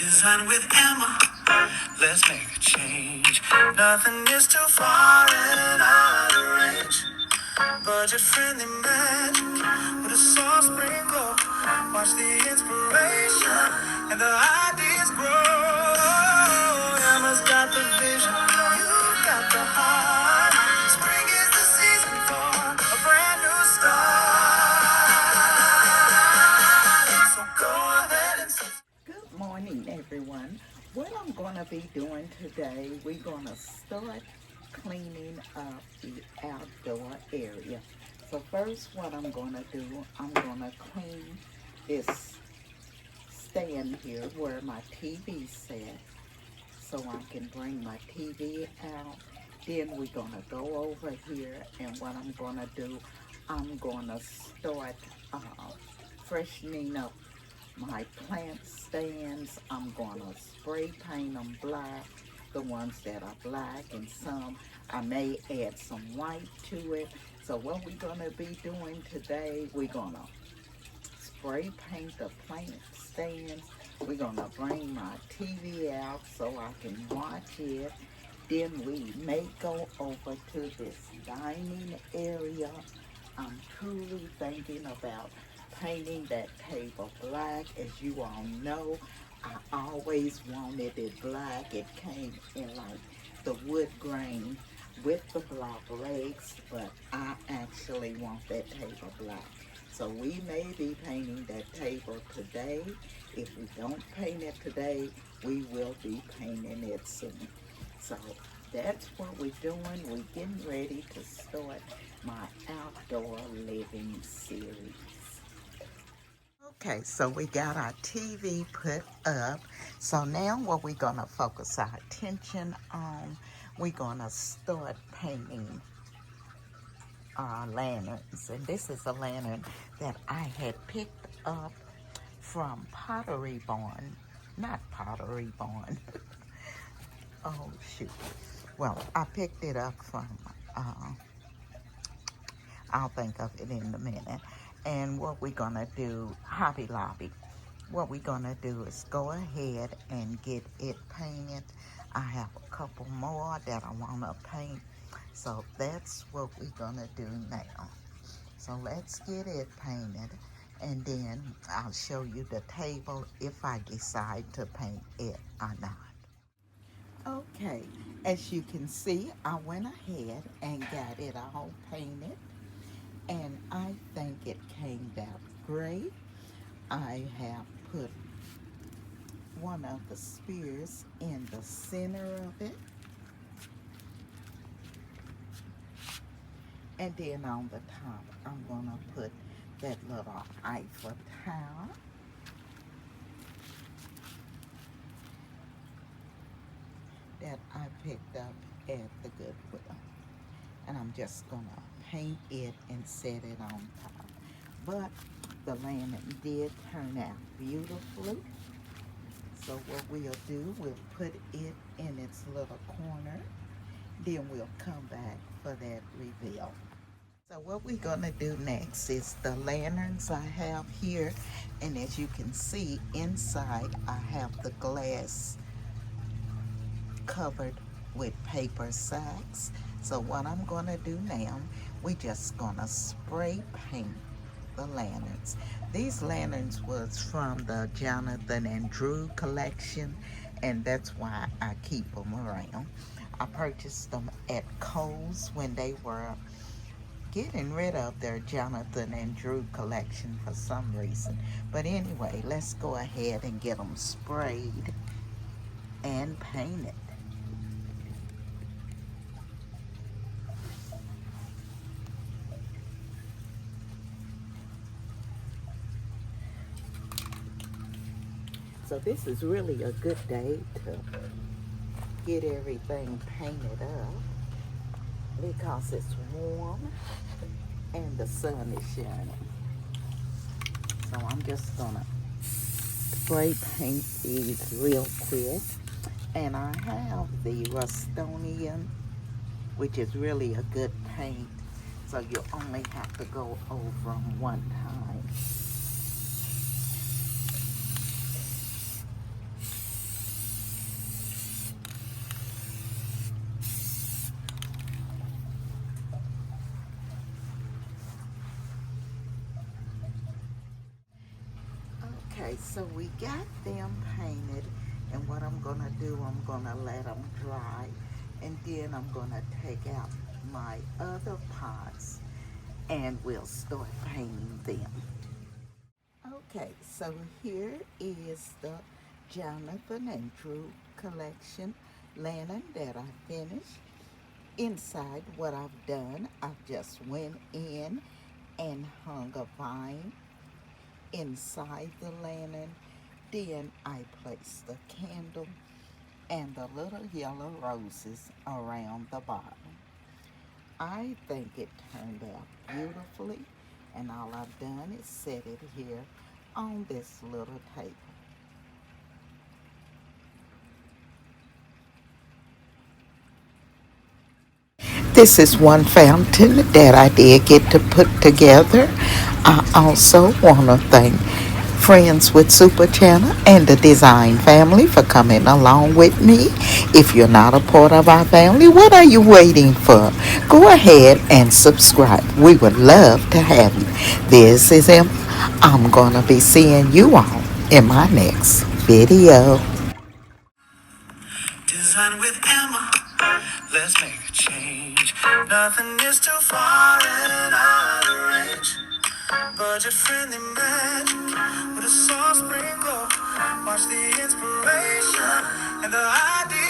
Design with Emma. Let's make a change. Nothing is too far and out of range. Budget friendly magic with a soft sprinkle. Watch the inspiration and the ideas grow. Emma's got the vision. You got the heart. Spring is the season for a brand new start. So go ahead and Good morning, everyone. What I'm going to be doing today, we're going to start cleaning up the outdoor area. So first, what I'm going to do, I'm going to clean this stand here where my TV set so I can bring my TV out. Then we're going to go over here, and what I'm going to do, I'm going to start freshening up my plant stands. I'm gonna spray paint them black, the ones that are black, and some I may add some white to it. So what we're gonna be doing today, we're gonna spray paint the plant stands. We're gonna bring my TV out so I can watch it. Then we may go over to this dining area. I'm truly thinking about painting that table black. As you all know, I always wanted it black. It came in like the wood grain with the black legs, but I actually want that table black. So we may be painting that table today. If we don't paint it today, we will be painting it soon. So that's what we're doing. We're getting ready to start my outdoor living series. Okay, so we got our TV put up. So now what we're gonna focus our attention on, we're gonna start painting our lanterns. And this is a lantern that I had picked up from Pottery Barn. Not Pottery Barn. Oh, shoot. Well, I picked it up from, I'll think of it in a minute. And what we're gonna do, Hobby Lobby, what we're gonna do is go ahead and get it painted. I have a couple more that I wanna paint. So that's what we're gonna do now. So let's get it painted, and then I'll show you the table if I decide to paint it or not. Okay, as you can see, I went ahead and got it all painted, and I think it came out great. I have put one of the spears in the center of it, and then on the top I'm gonna put that little Eiffel Tower. That I picked up at the Goodwill, and I'm just gonna paint it and set it on top. But the lantern did turn out beautifully. So what we'll do, we'll put it in its little corner, then we'll come back for that reveal. So what we're gonna do next is the lanterns I have here, and as you can see inside I have the glass covered with paper sacks. So what I'm gonna do now, we just gonna spray paint the lanterns. These lanterns was from the Jonathan and Drew collection, and that's why I keep them around. I purchased them at Kohl's when they were getting rid of their Jonathan and Drew collection for some reason. But anyway, let's go ahead and get them sprayed and painted. So this is really a good day to get everything painted up because it's warm and the sun is shining. So I'm just gonna spray paint these real quick. And I have the Rust-Oleum, which is really a good paint. So you only have to go over them one time. Okay, so we got them painted, and what I'm gonna do, I'm gonna let them dry, and then I'm gonna take out my other pots, and we'll start painting them. Okay, so here is the Jonathan and Drew collection linen that I finished. Inside, what I've done, I've just went in and hung a vine inside the linen. Then I placed the candle and the little yellow roses around the bottom. I think it turned out beautifully, and all I've done is set it here on this little table. This is one fountain that I did get to put together. I also want to thank Friends with Super Channel and the Design family for coming along with me. If you're not a part of our family, what are you waiting for? Go ahead and subscribe. We would love to have you. This is Emma. I'm going to be seeing you all in my next video. Design with Emma. Let's make a change. Nothing is too far and out of range. Budget friendly magic with a soft spring glow. Watch the inspiration and the idea.